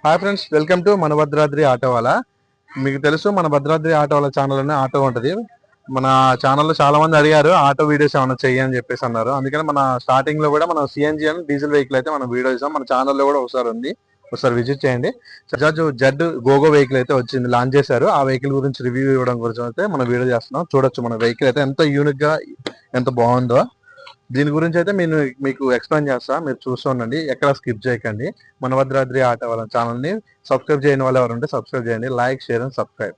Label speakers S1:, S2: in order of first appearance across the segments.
S1: Hi friends, welcome to మన భద్రాద్రి ఆటోవాలా. మీకు తెలుసు మన భద్రాద్రి ఆటోవాలా ఛానల్లోనే ఆటో ఉంటుంది. మన ఛానల్లో చాలా మంది అడిగారు ఆటో వీడియోస్ ఏమైనా చెయ్యని చెప్పేసి అన్నారు. అందుకని మన స్టార్టింగ్ లో కూడా మనం సిఎన్జి అని డీజిల్ వెహికల్ అయితే మనం వీడియో ఇస్తాం. మన ఛానల్లో కూడా ఒకసారి ఉంది, ఒకసారి విజిట్ చేయండి. బజాజ్ జెడ్ గోగో వెహికల్ అయితే వచ్చింది, లాంచ్ చేశారు. ఆ వెహికల్ గురించి రివ్యూ ఇవ్వడం గురించి అయితే మనం వీడియో చేస్తున్నాం. చూడొచ్చు మన వెహికల్ అయితే ఎంత యూనిక్ గా ఎంత బాగుందో. దీని గురించి అయితే నేను మీకు ఎక్స్ప్లెయిన్ చేస్తా, మీరు చూస్తూ ఉండండి, ఎక్కడ స్కిప్ చేయకండి. మన భద్రాద్రి ఆటో వాళ్ళ ఛానల్ ని సబ్స్క్రైబ్ చేయని వాళ్ళు ఎవరు ఉంటే సబ్స్క్రైబ్ చేయండి. Like, share and subscribe.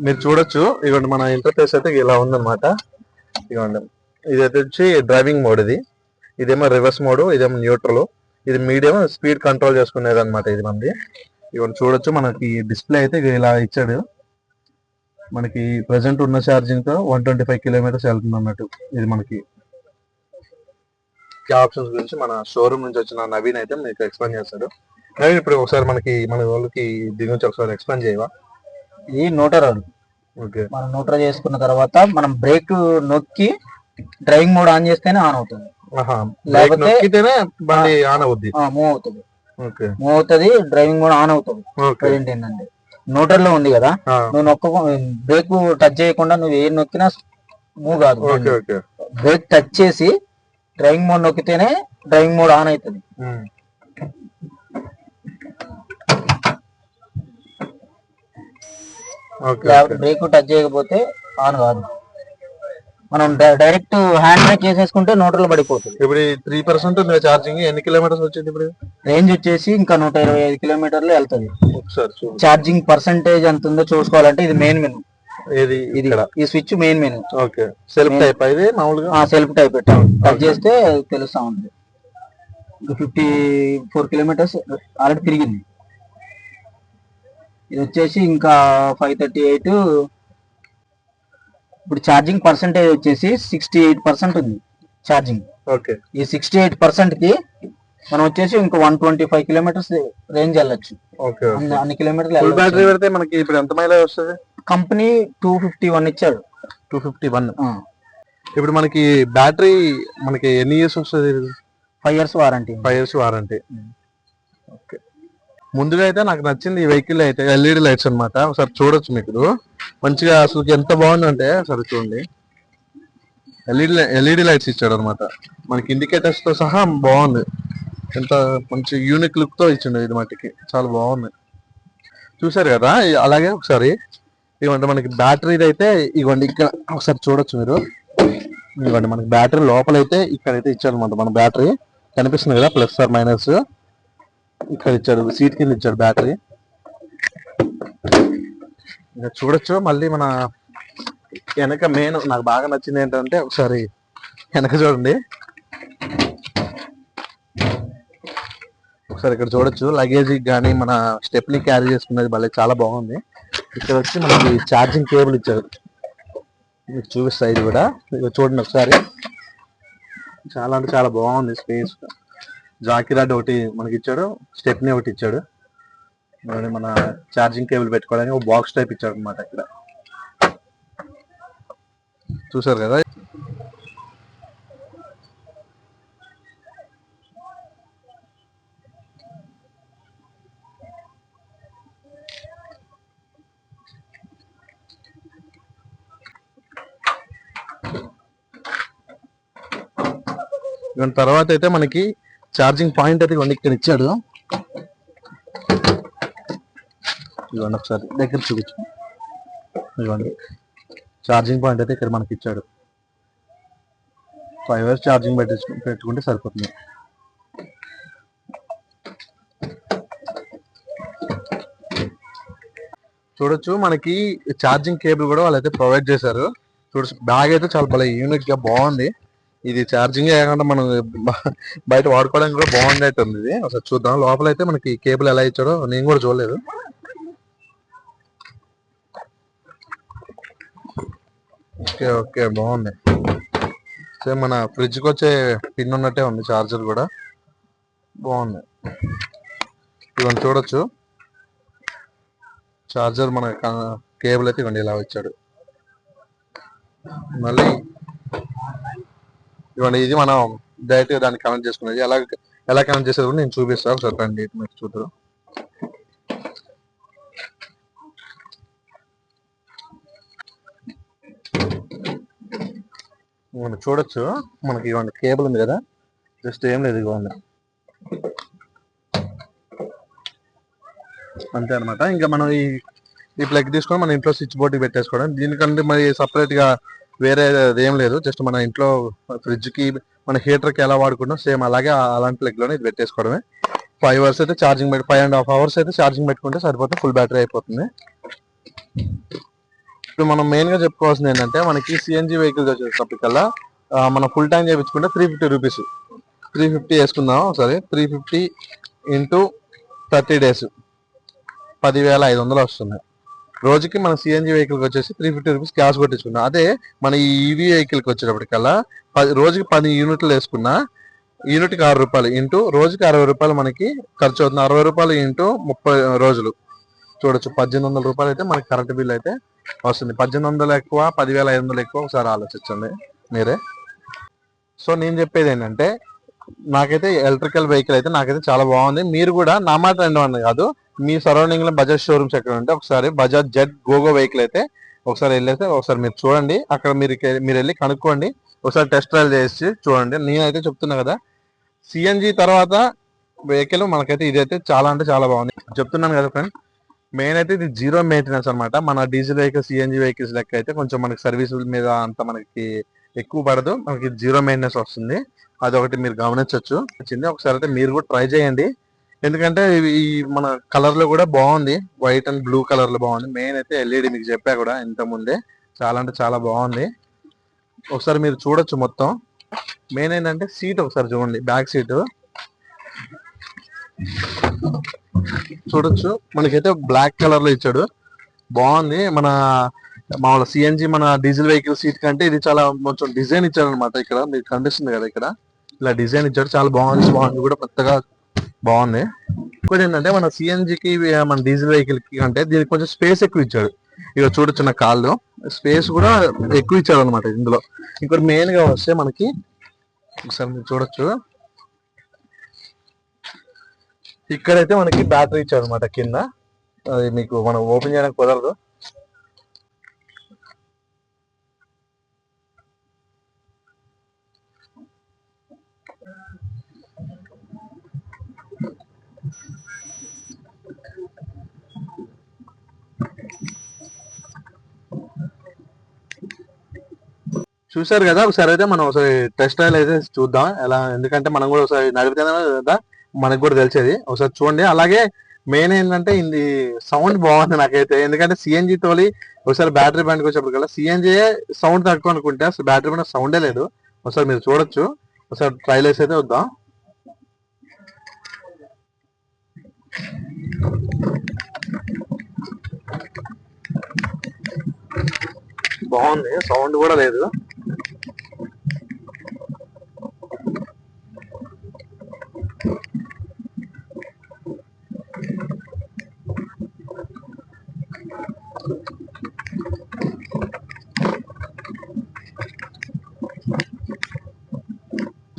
S1: మీరు చూడొచ్చు, ఇదిగోండి మన ఇంటర్ఫేస్ అయితే ఇలా ఉందన్నమాట. ఇదిగోండి, ఇదైతే వచ్చి డ్రైవింగ్ మోడ్, ఇదేమో రివర్స్ మోడ్, ఇదేమో న్యూట్రల్, ఇది మీడియం స్పీడ్ కంట్రోల్ చేసుకునేది అనమాట. ఇది మంది ఇవన్నీ చూడొచ్చు. మనకి డిస్ప్లే అయితే ఇలా ఇచ్చాడు. మనకి ప్రెసెంట్ ఉన్న ఛార్జింగ్ తో 125 కిలోమీటర్స్ వెళ్తుంది అన్నట్టు. ఇది మనకి ఆప్షన్స్ గురించి మన షోరూమ్ నుంచి వచ్చిన నవీన్ అయితే మీకు ఎక్స్ప్లెయిన్ చేస్తాడు. నవీన్, ఇప్పుడు ఒకసారి మన వాళ్ళకి దీని గురించి ఒకసారి ఎక్స్ప్లెయిన్ చేయవా?
S2: ఇది న్యూట్రల్.
S1: ఓకే,
S2: మనం న్యూట్రల్ చేసుకున్న తర్వాత మనం బ్రేక్ నొక్కి డ్రైవింగ్ మోడ్ ఆన్ చేస్తేనే ఆన్ అవుతుంది, లేకపోతే మూవ్ అవుతుంది. మూవ్ అవుతుంది, డ్రైవింగ్ మోడ్ ఆన్ అవుతుంది. ప్రజెంట్ ఏంటంటే న్యూట్రల్ లో ఉంది కదా, నువ్వు బ్రేక్ టచ్ చేయకుండా నువ్వు ఏం నొక్కినా మూవ్ కాదు. బ్రేక్ టచ్ చేసి డ్రైవింగ్ మోడ్ నొక్కితేనే డ్రైవింగ్ మోడ్ ఆన్ అవుతుంది. బ్రేక్ టచ్ చేయకపోతే ఆన్ కాదు. మనం డైరెక్ట్ హ్యాండ్ బ్రేక్ చేసేసుకుంటే న్యూట్రల్ పడిపోతుంది.
S1: ఇప్పుడు 3% ఉంది ఛార్జింగ్. ఎన్ని కిలోమీటర్స్ వచ్చింది ఇప్పుడు?
S2: రేంజ్ వచ్చేసి ఇంకా 125 కిలోమీటర్లు వెళ్తుంది. ఛార్జింగ్ పర్సెంటేజ్ ఎంత ఉందో చూసుకోవాలంటే ఇది మెయిన్ మెనూ. ఇది ఈ switch main menu.
S1: Okay, self type ఇది మామూలుగా.
S2: సెల్ఫ్ టైప్ పెట్టాము, టచ్ చేస్తే తెలుస్తా ఉంది. 54 కిలోమీటర్స్ ఆల్రెడీ తిరిగింది. ఇది వచ్చేసి ఇంకా 538. ఇప్పుడు ఛార్జింగ్ పర్సెంటేజ్ వచ్చేసి 68% ఉంది ఛార్జింగ్.
S1: ఓకే,
S2: ఈ 68% కి మనం వచ్చేసి ఇంకా 125 కిలోమీటర్స్ రేంజ్ వెళ్ళొచ్చు. అన్ని కిలోమీటర్లు.
S1: బ్యాటరీ పెడితే మనకి ఇప్పుడు ఎంత మైలేజ్ వస్తుంది?
S2: కంపెనీ 251 ఇచ్చాడు.
S1: 251. ఇప్పుడు మనకి బ్యాటరీ మనకి ఎన్ని ఇయర్స్ వస్తుంది?
S2: 5 years warranty.
S1: 5 years warranty. Okay, ముందుగా అయితే నాకు నచ్చింది ఈ వెహికల్ అయితే ఎల్ఈడి లైట్స్ అనమాట. ఒకసారి చూడొచ్చు మీకు మంచిగా, అసలు ఎంత బాగుందంటే సరే చూడండి. ఎల్ఈడి లైట్స్ ఇచ్చాడు అనమాట, మనకి ఇండికేటర్స్ తో సహా బాగుంది. ఎంత మంచి యూనిక్ లుక్ తో ఇచ్చిండు. ఇది మట్టికి చాలా బాగుంది, చూసారు కదా. అలాగే ఒకసారి ఇవ్వండి, మనకి బ్యాటరీ అయితే ఇవ్వండి, ఇక్కడ ఒకసారి చూడొచ్చు మీరు. ఇవ్వండి, మనకి బ్యాటరీ లోపలైతే ఇక్కడైతే ఇచ్చాడు అనమాట. మన బ్యాటరీ కనిపిస్తుంది కదా, ప్లస్ ఆర్ మైనస్ ఇక్కడ ఇచ్చాడు. సీట్ కింద ఇచ్చాడు బ్యాటరీ. ఇంకా చూడొచ్చు. మళ్ళీ మన వెనక మెయిన్ నాకు బాగా నచ్చింది ఏంటంటే, ఒకసారి వెనక చూడండి. ఒకసారి ఇక్కడ చూడొచ్చు, లగేజ్ కానీ మన స్టెప్ని క్యారీ చేసుకునేది భలే చాలా బాగుంది. ఇక్కడ వచ్చి మనకి ఛార్జింగ్ కేబుల్ ఇచ్చారు, మీకు చూపిస్తా. ఇది కూడా చూడండి ఒకసారి, చాలా అంటే చాలా బాగుంది. స్పేస్ జాకీ రాడ్ ఒకటి మనకి ఇచ్చాడు, స్టెప్ని ఒకటి ఇచ్చాడు. మన ఛార్జింగ్ కేబుల్ పెట్టుకోవడానికి ఒక బాక్స్ టైప్ ఇచ్చాడు అనమాట. ఇక్కడ చూసారు కదా. ఇవన్న తర్వాత అయితే మనకి ఛార్జింగ్ పాయింట్ అయితే ఇవన్నీ ఇక్కడ ఇచ్చాడు. ఇవన్నీ ఒకసారి దగ్గర చూపించు. ఇవ్వండి ఛార్జింగ్ పాయింట్ అయితే ఇక్కడ మనకి ఇచ్చాడు. 5 hours ఛార్జింగ్ పెట్టుకుంటే సరిపోతుంది. చూడొచ్చు మనకి ఛార్జింగ్ కేబుల్ కూడా వాళ్ళైతే ప్రొవైడ్ చేశారు. చూడొచ్చు బ్యాగ్ అయితే చాలా భలే యూనిక్ గా బాగుంది. ఇది ఛార్జింగ్ కాకుండా మనం బయట వాడుకోవడానికి కూడా బాగుండేట్టు ఉంది. ఇది ఒకసారి చూద్దాం. లోపల అయితే మనకి కేబుల్ ఎలా ఇచ్చాడో నేను కూడా చూడలేదు. ఓకే ఓకే బాగుంది. సేమ్ మన ఫ్రిడ్జ్ కి వచ్చే పిన్ ఉన్నట్టే ఉంది. చార్జర్ కూడా బాగుంది. ఇవన్నీ చూడొచ్చు. చార్జర్ మన కేబుల్ అయితే ఇవ్వండి ఇలా వచ్చాడు. మళ్ళీ ఇవ్వండి ఇది మనం డైరెక్ట్ గా దాన్ని కనెక్ట్ చేసుకునేది. ఎలా కనెక్ట్ చేసేది కూడా నేను చూపిస్తాను. ఒకసారి రండి మీరు చూద్దరు. మనం చూడొచ్చు మనకి ఇవ్వండి కేబుల్ ఉంది కదా, జస్ట్ ఏం లేదు ఇవ్వండి అంతే అనమాట. ఇంకా మనం ఈ ప్లగ్ తీసుకొని మన ఇంట్లో స్విచ్ బోర్డ్ పెట్టేసుకోవడం. దీనికంటే మరి సపరేట్ గా వేరే ఏం లేదు. జస్ట్ మన ఇంట్లో ఫ్రిడ్జ్ కి మన హీటర్ కి ఎలా వాడుకుంటాం సేమ్ అలాగే అలాంటి ప్లగ్ లోనే ఇది పెట్టేసుకోవడమే. 5 hours అయితే ఛార్జింగ్ 5.5 hours అయితే ఛార్జింగ్ పెట్టుకుంటే సరిపోతుంది. ఫుల్ బ్యాటరీ అయిపోతుంది. ఇప్పుడు మనం మెయిన్ గా చెప్పుకోవాల్సింది ఏంటంటే మనకి సిఎన్జి వెహికల్స్ వచ్చేటప్పటికల్లా మనం ఫుల్ ట్యాంక్ చేయించుకుంటే 350 రూపీస్. 350 వేసుకుందాం సరే. 350 ఇంటూ 30 days 10,500 వస్తుంది. రోజుకి మన సిఎన్జి వెహికల్ వచ్చేసి 350 రూపీస్ క్యాష్ కొట్టించుకున్నాం. అదే మన ఈ ఈవీ వెహికల్ కి వచ్చేటప్పటికల్లా రోజుకి 10 యూనిట్లు వేసుకున్నా యూనిట్కి 6 రూపాయలు ఇంటూ రోజుకి 60 రూపాయలు మనకి ఖర్చు అవుతుంది. 60 రూపాయలు ఇంటూ 30 రోజులు చూడొచ్చు 1800 రూపాయలు అయితే మనకి కరెంట్ బిల్ అయితే వస్తుంది. 1800 ఎక్కువ 10,500 ఎక్కువ ఒకసారి ఆలోచించండి మీరే. సో నేను చెప్పేది ఏంటంటే నాకైతే ఎలక్ట్రికల్ వెహికల్ అయితే నాకైతే చాలా బాగుంది. మీరు కూడా నా మాట రెండు కాదు, మీ సరౌండింగ్ లో బజాజ్ షోరూమ్స్ ఎక్కడ ఉంటే ఒకసారి బజాజ్ జెడ్ గోగో వెహికల్ అయితే ఒకసారి వెళ్ళేస్తే ఒకసారి మీరు చూడండి. అక్కడ మీరు వెళ్ళి కనుక్కోండి. ఒకసారి టెస్ట్ ట్రయల్ చేసి చూడండి. నేనైతే చెప్తున్నా కదా సిఎన్జి తర్వాత వెహికల్ మనకైతే ఇదైతే చాలా అంటే చాలా బాగుంది చెప్తున్నాను కదా ఫ్రెండ్. మెయిన్ అయితే ఇది 0 మెయింటెనెన్స్ అనమాట. మన డీజిల్ వెహికల్స్ సిఎన్జి వెహికల్స్ లెక్క అయితే కొంచెం మనకి సర్వీస్ మీద అంత మనకి ఎక్కువ పడదు. మనకి 0 మెయింటెనెన్స్ వస్తుంది. అదొకటి మీరు గమనించవచ్చు. వచ్చింది ఒకసారి అయితే మీరు కూడా ట్రై చేయండి. ఎందుకంటే ఈ మన కలర్ లో కూడా బాగుంది. వైట్ అండ్ బ్లూ కలర్ లో బాగుంది. మెయిన్ అయితే ఎల్ఈడి మీకు చెప్పా కూడా ఇంత ముందే చాలా అంటే చాలా బాగుంది. ఒకసారి మీరు చూడొచ్చు మొత్తం. మెయిన్ ఏంటంటే సీట్ ఒకసారి చూడండి. బ్యాక్ సీట్ చూడొచ్చు మనకైతే బ్లాక్ కలర్ లో ఇచ్చాడు. బాగుంది. మన మామూలు సిఎన్జి మన డీజిల్ వెహికల్ సీట్ కంటే ఇది చాలా కొంచెం డిజైన్ ఇచ్చాడు అనమాట. ఇక్కడ మీకు కనిపిస్తుంది కదా ఇక్కడ ఇలా డిజైన్ ఇచ్చాడు. చాలా బాగుంది. బాగుంది కూడా కొత్తగా బాగుంది. ఇంకోటి ఏంటంటే మన సిఎన్జికి మన డీజిల్ వెహికల్ కి అంటే దీనికి కొంచెం స్పేస్ ఎక్కువ ఇచ్చాడు. ఇక చూడొచ్చు నా కాళ్ళు స్పేస్ కూడా ఎక్కువ ఇచ్చాడు అనమాట ఇందులో. ఇంకోటి మెయిన్ గా వస్తే మనకి ఒకసారి మీరు చూడొచ్చు ఇక్కడైతే మనకి బ్యాటరీ ఇచ్చాడు అనమాట కింద. అది మీకు మనం ఓపెన్ చేయడానికి కుదరదు. చూసారు కదా. ఒకసారి అయితే మనం ఒకసారి టెస్ట్ ట్రయల్ అయితే చూద్దాం ఎలా. ఎందుకంటే మనం కూడా ఒకసారి నడిపితేనే కదా మనకు కూడా తెలిసేది. ఒకసారి చూడండి. అలాగే మెయిన్ ఏంటంటే ఇది సౌండ్ బాగుంది నాకైతే. ఎందుకంటే సిఎన్జి తోలి ఒకసారి బ్యాటరీ బండ్కి వచ్చేప్పటికల్లా సిఎన్జి సౌండ్ తక్కువ అనుకుంటే అసలు బ్యాటరీ బండ్ సౌండే లేదు. ఒకసారి మీరు చూడొచ్చు. ఒకసారి ట్రయల్ వేసి అయితే వద్దాం. బాగుంది. సౌండ్ కూడా లేదు.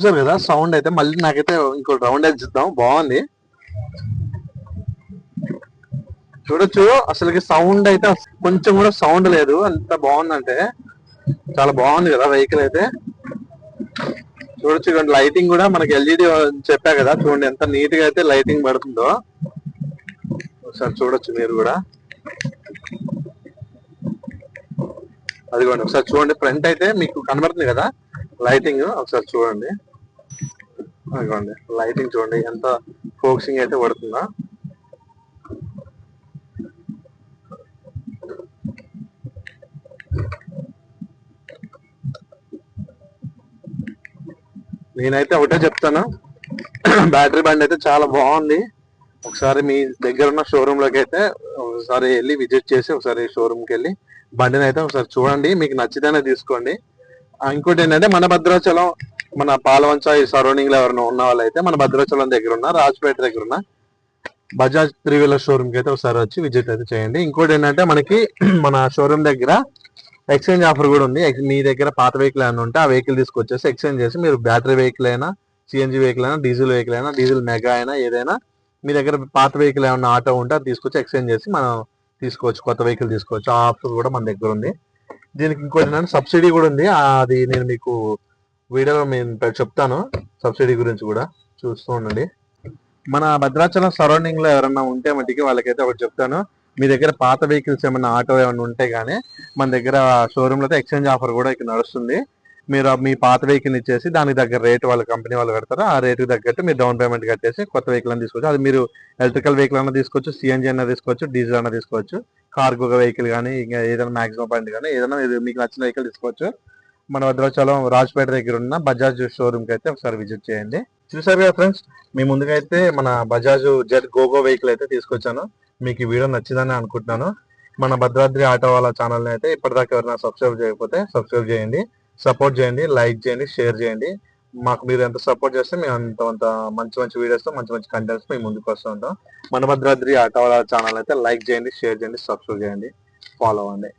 S1: చూసారు కదా సౌండ్ అయితే. మళ్ళీ నాకైతే ఇంకో రౌండ్ అయితే చూద్దాం. బాగుంది. చూడొచ్చు అసలుకి సౌండ్ అయితే కొంచెం కూడా సౌండ్ లేదు. అంత బాగుందంటే చాలా బాగుంది కదా వెహికల్ అయితే. చూడొచ్చు. ఇక లైటింగ్ కూడా మనకి ఎల్ఈడి చెప్పా కదా, చూడండి ఎంత నీట్ గా అయితే లైటింగ్ పడుతుందో ఒకసారి చూడొచ్చు మీరు కూడా. అదిగోండి ఒకసారి చూడండి, ఫ్రంట్ అయితే మీకు కనబడుతుంది కదా లైటింగ్, ఒకసారి చూడండి. అదిగోండి లైటింగ్ చూడండి ఎంత ఫోకసింగ్ అయితే పడుతుందా. నేనైతే ఒకటే చెప్తాను, బ్యాటరీ బండి అయితే చాలా బాగుంది. ఒకసారి మీ దగ్గర ఉన్న షోరూమ్ లోకి అయితే ఒకసారి వెళ్ళి విజిట్ చేసి ఒకసారి షోరూమ్ కి వెళ్ళి బండిని అయితే ఒకసారి చూడండి, మీకు నచ్చితేనే తీసుకోండి. ఇంకోటి ఏంటంటే మన భద్రాచలం, మన పాలవంచ ఈ సరౌండింగ్ లో ఎవరైనా ఉన్న వాళ్ళైతే మన భద్రాచలం దగ్గర ఉన్న రాజపేట దగ్గర ఉన్న బజాజ్ 3 వీలర్ షోరూమ్ కి అయితే ఒకసారి వచ్చి విజిట్ అయితే చేయండి. ఇంకోటి ఏంటంటే మనకి మన షోరూమ్ దగ్గర ఎక్స్చేంజ్ ఆఫర్ కూడా ఉంది. మీ దగ్గర పాత వెహికల్ ఏమైనా ఉంటే ఆ వెహికల్ తీసుకొచ్చేసి ఎక్స్చేంజ్ చేసి మీరు బ్యాటరీ వెహికల్ అయినా, సిఎన్జి వెహికల్ అయినా, డీజిల్ వెహికల్ అయినా, డీజిల్ మెగా అయినా ఏదైనా మీ దగ్గర పాత వెహికల్ ఏమైనా ఆటో ఉంటే అది తీసుకొచ్చి ఎక్స్చేంజ్ చేసి మనం తీసుకోవచ్చు, కొత్త వెహికల్ తీసుకోవచ్చు. ఆ ఆఫర్ కూడా మన దగ్గర ఉంది. దీనికి ఇంకోటి ఏంటంటే సబ్సిడీ కూడా ఉంది, అది నేను మీకు వీడియోలో నేను చెప్తాను. సబ్సిడీ గురించి కూడా చూస్తూ ఉండండి. మన భద్రాచలం సరౌండింగ్ లో ఎవరన్నా ఉంటే మటుకి వాళ్ళకైతే ఒకటి చెప్తాను, మీ దగ్గర పాత వెహికల్స్ ఏమన్నా ఆటో ఏమన్నా ఉంటే గానీ మన దగ్గర షోరూమ్ లో ఎక్స్చేంజ్ ఆఫర్ కూడా ఇక్కడ నడుస్తుంది. మీరు మీ పాత వెహికల్ ఇచ్చేసి దానికి దగ్గర రేట్ వాళ్ళ కంపెనీ వాళ్ళు కడతారు, ఆ రేటు తగ్గట్టు మీరు డౌన్ పేమెంట్ కట్టేసి కొత్త వెహికల్ అని తీసుకోవచ్చు. అది మీరు ఎలక్ట్రికల్ వెహికల్ అన్నా తీసుకోవచ్చు, సిఎన్జి అన్నా తీసుకోవచ్చు, డీజిల్ అన్నా తీసుకోవచ్చు, కార్గో వెహికల్ కానీ ఇంకా ఏదైనా మాక్సిమం బండి కానీ ఏదైనా మీకు నచ్చిన వెహికల్ తీసుకోవచ్చు. మన భద్రాచలం రాజపేట దగ్గర ఉన్న బజాజ్ షోరూమ్ కి అయితే ఒకసారి విజిట్ చేయండి. చూసారు కదా ఫ్రెండ్స్, మీ ముందుకైతే మన బజాజ్ జెట్ గోగో వెహికల్ అయితే తీసుకొచ్చాను. మీకు ఈ వీడియో నచ్చిందని అనుకుంటున్నాను. మన భద్రాద్రి ఆటో వాళ్ళ ఛానల్ని అయితే ఇప్పటిదాకా ఎవరైనా సబ్స్క్రైబ్ చేయకపోతే సబ్స్క్రైబ్ చేయండి, సపోర్ట్ చేయండి, లైక్ చేయండి, షేర్ చేయండి. మాకు మీరు ఎంత సపోర్ట్ చేస్తే మేము అంత మంచి మంచి వీడియోస్, మంచి మంచి కంటెంట్స్ మేము ముందుకు వస్తూ ఉంటాం. మన భద్రాద్రి ఆటో వాళ్ళ ఛానల్ అయితే లైక్ చేయండి, షేర్ చేయండి, సబ్స్క్రైబ్ చేయండి, ఫాలో అవ్వండి.